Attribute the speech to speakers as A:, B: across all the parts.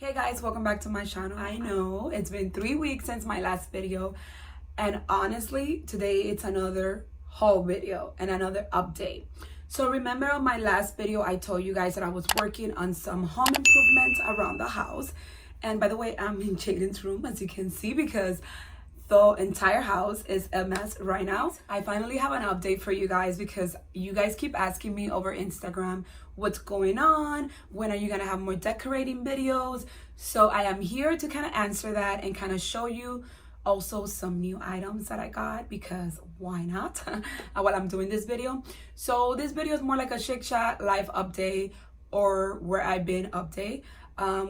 A: Hey guys, welcome back to my channel. I know it's been 3 weeks since my last video, and honestly today it's another haul video and another update. So remember on my last video I told you guys that I was working on some home improvements around the house. And by the way, I'm in Jaden's room, as you can see, because the entire house is a mess right now. I finally have an update for you guys because you guys keep asking me over Instagram what's going on, when are you gonna have more decorating videos. So I am here to kind of answer that and kind of show you also some new items that I got, because why not, while I'm doing this video. So this video is more like a Chic Chat life update, or where I've been update.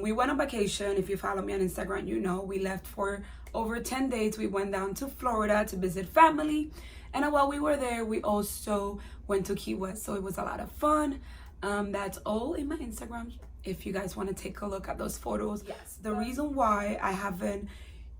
A: We went on vacation. If you follow me on Instagram, you know we left for over 10 days. We went down to Florida to visit family, and while we were there we also went to Key West, so it was a lot of fun. That's all in my Instagram if you guys want to take a look at those photos. Yes, the reason why I haven't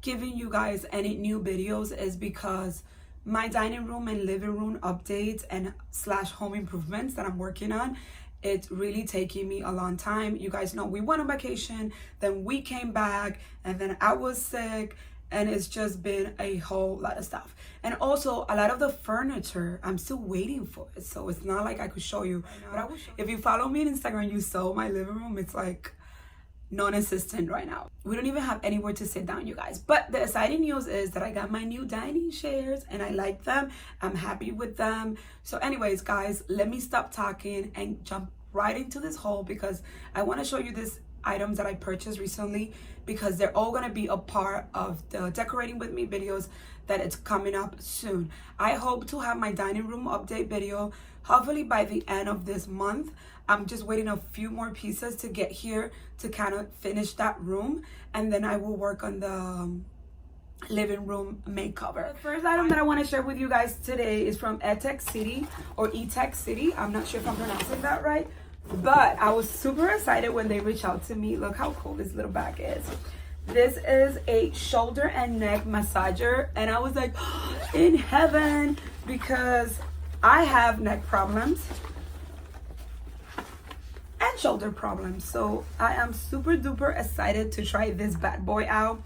A: given you guys any new videos is because my dining room and living room updates and slash home improvements that I'm working on, it's really taking me a long time. You guys know we went on vacation, then we came back, and then I was sick, and it's just been a whole lot of stuff. And also a lot of the furniture I'm still waiting for it, so it's not like I could show you right now. But if you follow me on Instagram, you saw my living room. It's like non-existent right now. We don't even have anywhere to sit down, you guys. But the exciting news is that I got my new dining chairs and I like them. I'm happy with them. So anyways guys, let me stop talking and jump right into this haul, because I want to show you these items that I purchased recently, because they're all going to be a part of the decorating with me videos that it's coming up soon. I hope to have my dining room update video hopefully by the end of this month. I'm just waiting a few more pieces to get here to kind of finish that room, and then I will work on the living room makeover. The first item that I want to share with you guys today is from Etekcity, or Etekcity. I'm not sure if I'm pronouncing that right, but I was super excited when they reached out to me. Look how cool this little bag is. This is a shoulder and neck massager, and I was like, oh, in heaven, because I have neck problems and shoulder problems. So I am super duper excited to try this bad boy out.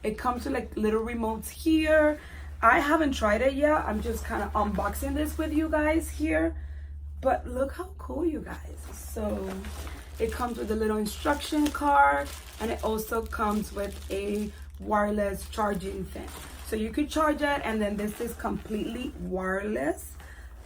A: It comes with like little remotes here. I haven't tried it yet. I'm just kind of unboxing this with you guys here. But look how cool, you guys. So it comes with a little instruction card, and it also comes with a wireless charging thing. So you could charge it, and then this is completely wireless.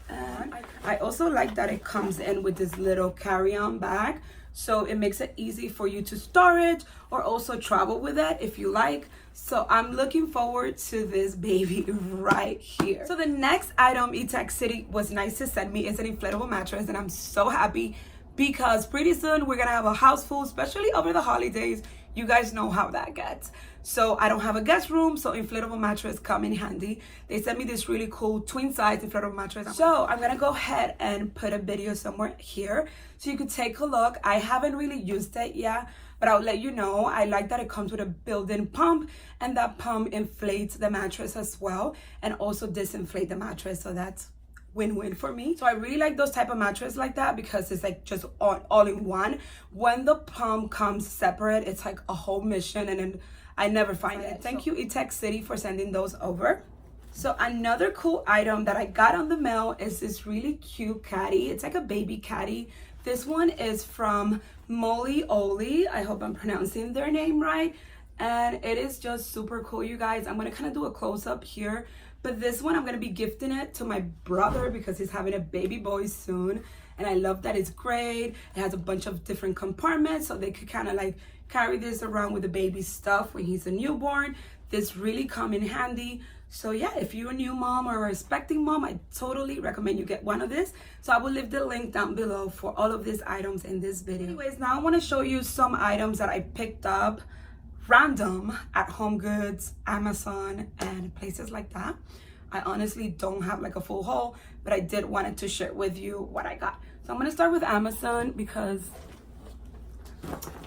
A: And I also like that it comes in with this little carry-on bag, so it makes it easy for you to store it or also travel with it if you like. So I'm looking forward to this baby right here. So the next item Etekcity was nice to send me is an inflatable mattress, and I'm so happy because pretty soon we're gonna have a house full, especially over the holidays. You guys know how that gets. So I don't have a guest room, so inflatable mattress come in handy. They sent me this really cool twin size inflatable mattress. So I'm gonna go ahead and put a video somewhere here so you could take a look. I haven't really used it yet, but I'll let you know. I like that it comes with a built-in pump, and that pump inflates the mattress as well, and also disinflate the mattress, so that's win-win for me. So I really like those type of mattress like that, because it's like just all in one. When the pump comes separate, it's like a whole mission, and then I never find it. Thank you Etekcity for sending those over. So another cool item that I got on the mail is this really cute caddy. It's like a baby caddy. This one is from Mollie, Ollie. I hope I'm pronouncing their name right. And it is just super cool, you guys. I'm gonna kind of do a close-up here. But this one, I'm gonna be gifting it to my brother because he's having a baby boy soon. And I love that it's great. It has a bunch of different compartments, so they could kind of like carry this around with the baby stuff when he's a newborn. This really come in handy. So yeah, if you're a new mom or a expecting mom, I totally recommend you get one of this. So I will leave the link down below for all of these items in this video. Anyways, now I want to show you some items that I picked up random at Home Goods, Amazon, and places like that. I honestly don't have like a full haul, but I did wanted to share with you what I got. So I'm gonna start with Amazon because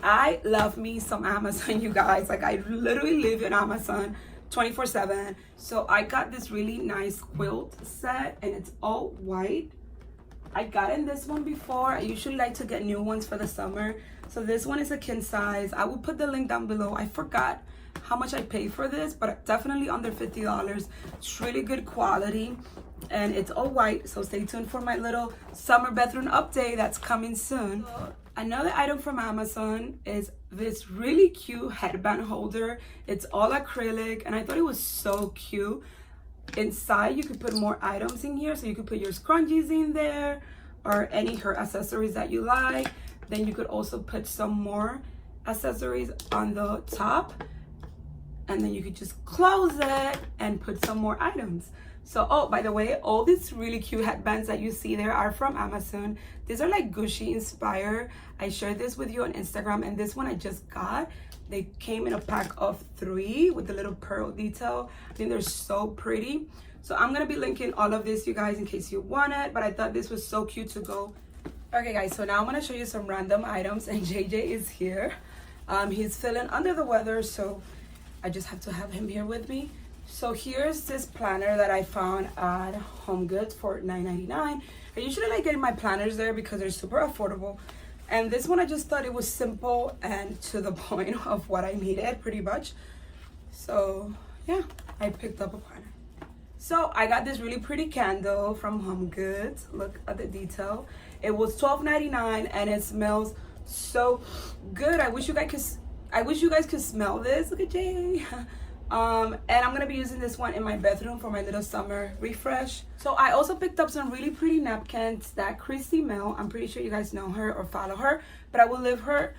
A: I love me some Amazon, you guys. Like I literally live in Amazon 24/7. So I got this really nice quilt set, and it's all white. I got in this one before. I usually like to get new ones for the summer. So this one is a king size. I will put the link down below. I forgot how much I paid for this, but definitely under $50. It's really good quality, and it's all white, so stay tuned for my little summer bathroom update that's coming soon. Another item from Amazon is this really cute headband holder. It's all acrylic, and I thought it was so cute. Inside you could put more items in here, so you could put your scrunchies in there or any hair accessories that you like. Then you could also put some more accessories on the top, and then you could just close it and put some more items. So, oh, by the way, all these really cute headbands that you see there are from Amazon. These are like Gucci inspired. I shared this with you on Instagram, and this one I just got. They came in a pack of 3 with the little pearl detail. I think they're so pretty. So I'm gonna be linking all of this, you guys, in case you want it, but I thought this was so cute to go. Okay guys, so now I'm gonna show you some random items, and JJ is here. He's feeling under the weather, so I just have to have him here with me. So here's this planner that I found at HomeGoods for $9.99. I usually like getting my planners there because they're super affordable. And this one, I just thought it was simple and to the point of what I needed, pretty much. So yeah, I picked up a planner. So I got this really pretty candle from HomeGoods. Look at the detail. It was $12.99 and it smells so good. I wish you guys could smell this. Look at Jay. And I'm gonna be using this one in my bedroom for my little summer refresh. So I also picked up some really pretty napkins that Christy Mel, I'm pretty sure you guys know her or follow her, but I will leave her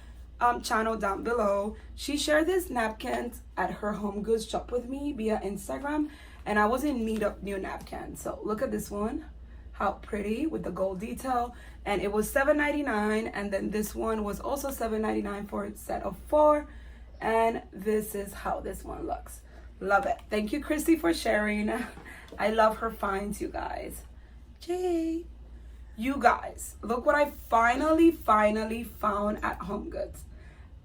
A: channel down below. She shared these napkins at her HomeGoods shop with me via Instagram, and I was in need of new napkins. So look at this one, how pretty with the gold detail, and it was $7.99, and then this one was also $7.99 for a set of 4. And this is how this one looks. Love it. Thank you, Christy, for sharing. I love her finds, you guys. Jay. You guys, look what I finally found at HomeGoods.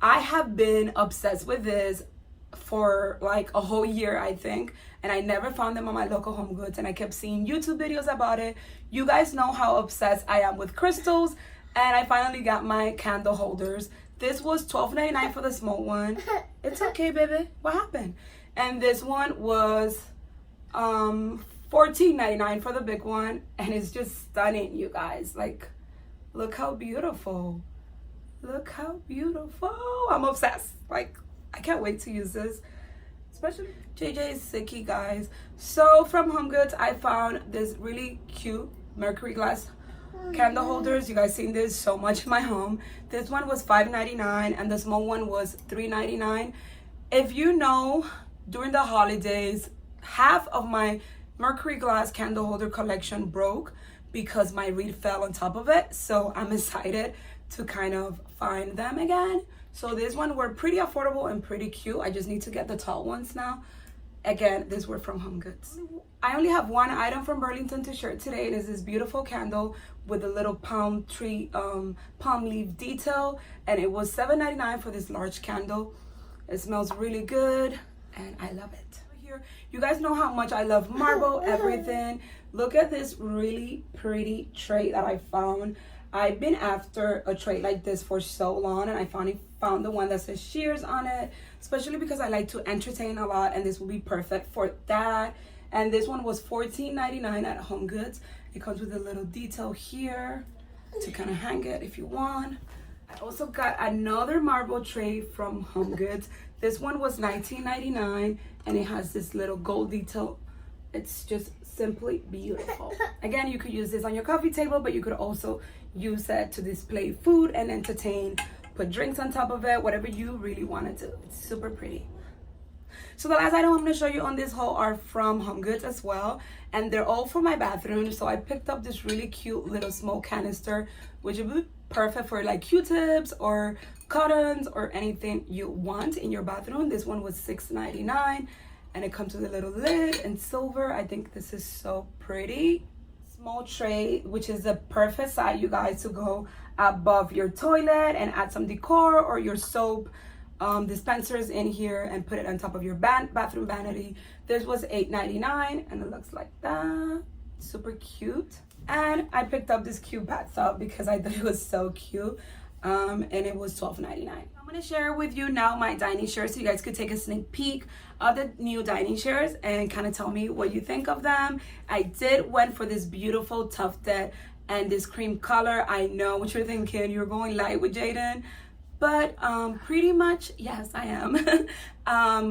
A: I have been obsessed with this for like a whole year, I think. And I never found them on my local HomeGoods. And I kept seeing YouTube videos about it. You guys know how obsessed I am with crystals. And I finally got my candle holders. This was $12.99 for the small one. It's okay, baby. What happened? And this one was $14.99 for the big one. And it's just stunning, you guys. Like, look how beautiful. Look how beautiful. I'm obsessed. Like, I can't wait to use this. Especially JJ is sicky, guys. So from HomeGoods, I found this really cute mercury glass candle holders. You guys seen this so much in my home. This one was $5.99 and the small one was $3.99. If you know, during the holidays, half of my mercury glass candle holder collection broke because my reed fell on top of it. So I'm excited to kind of find them again. So these ones were pretty affordable and pretty cute. I just need to get the tall ones now. Again, these were from HomeGoods. I only have one item from Burlington to share today. It is this beautiful candle with a little palm tree, palm leaf detail. And it was $7.99 for this large candle. It smells really good and I love it. Here, you guys know how much I love marble, everything. Look at this really pretty tray that I found. I've been after a tray like this for so long, and I finally found the one that says Cheers on it, especially because I like to entertain a lot, and this will be perfect for that. And this one was $14.99 at HomeGoods. It comes with a little detail here to kind of hang it if you want. I also got another marble tray from HomeGoods. This one was $19.99, and it has this little gold detail. It's just simply beautiful. Again, you could use this on your coffee table, but you could also use it to display food and entertain, put drinks on top of it, whatever you really want to do. It's super pretty. So the last item I'm going to show you on this haul are from HomeGoods as well, and they're all for my bathroom. So I picked up this really cute little small canister, which would be perfect for like Q-tips or cottons or anything you want in your bathroom. This one was $6.99, and it comes with a little lid in silver. I think this is so pretty. Small tray, which is the perfect size, you guys, to go above your toilet and add some decor or your soap dispensers in here and put it on top of your bathroom vanity. This was $8.99 and it looks like that. Super cute. And I picked up this cute bathtub because I thought it was so cute. and it was $12.99. I'm gonna share with you now my dining chairs so you guys could take a sneak peek of the new dining chairs and kind of tell me what you think of them. I did went for this beautiful tufted and this cream color. I know what you're thinking, you're going light with Jaden, but pretty much yes, I am.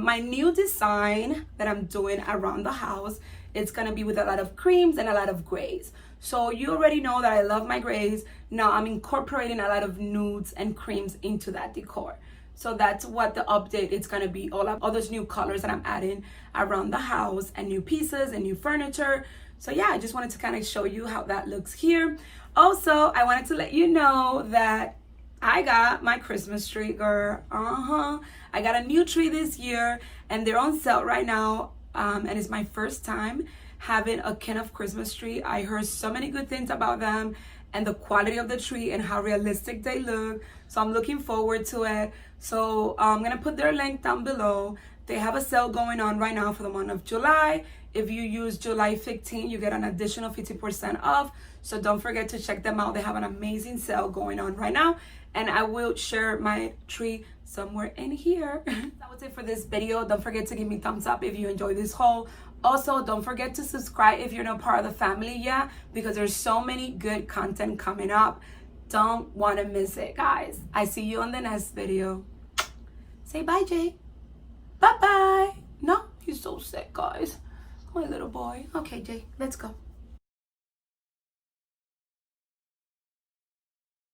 A: My new design that I'm doing around the house, it's gonna be with a lot of creams and a lot of grays. So you already know that I love my grays. Now I'm incorporating a lot of nudes and creams into that decor. So that's what the update is gonna be, all those new colors that I'm adding around the house and new pieces and new furniture. So yeah, I just wanted to kind of show you how that looks here. Also, I wanted to let you know that I got my Christmas tree, girl. I got a new tree this year and they're on sale right now. And it's my first time having a kind of Christmas tree. I heard so many good things about them and the quality of the tree and how realistic they look. So I'm looking forward to it. So I'm gonna put their link down below. They have a sale going on right now for the month of July. If you use July 15, you get an additional 50% off. So don't forget to check them out. They have an amazing sale going on right now. And I will share my tree somewhere in here. That was it for this video. Don't forget to give me thumbs up if you enjoyed this haul. Also, don't forget to subscribe if you're not part of the family yet, because there's so many good content coming up. Don't want to miss it, guys. I see you on the next video. Say bye, Jay. Bye-bye. No, he's so sick, guys. My little boy. Okay, Jay, let's go.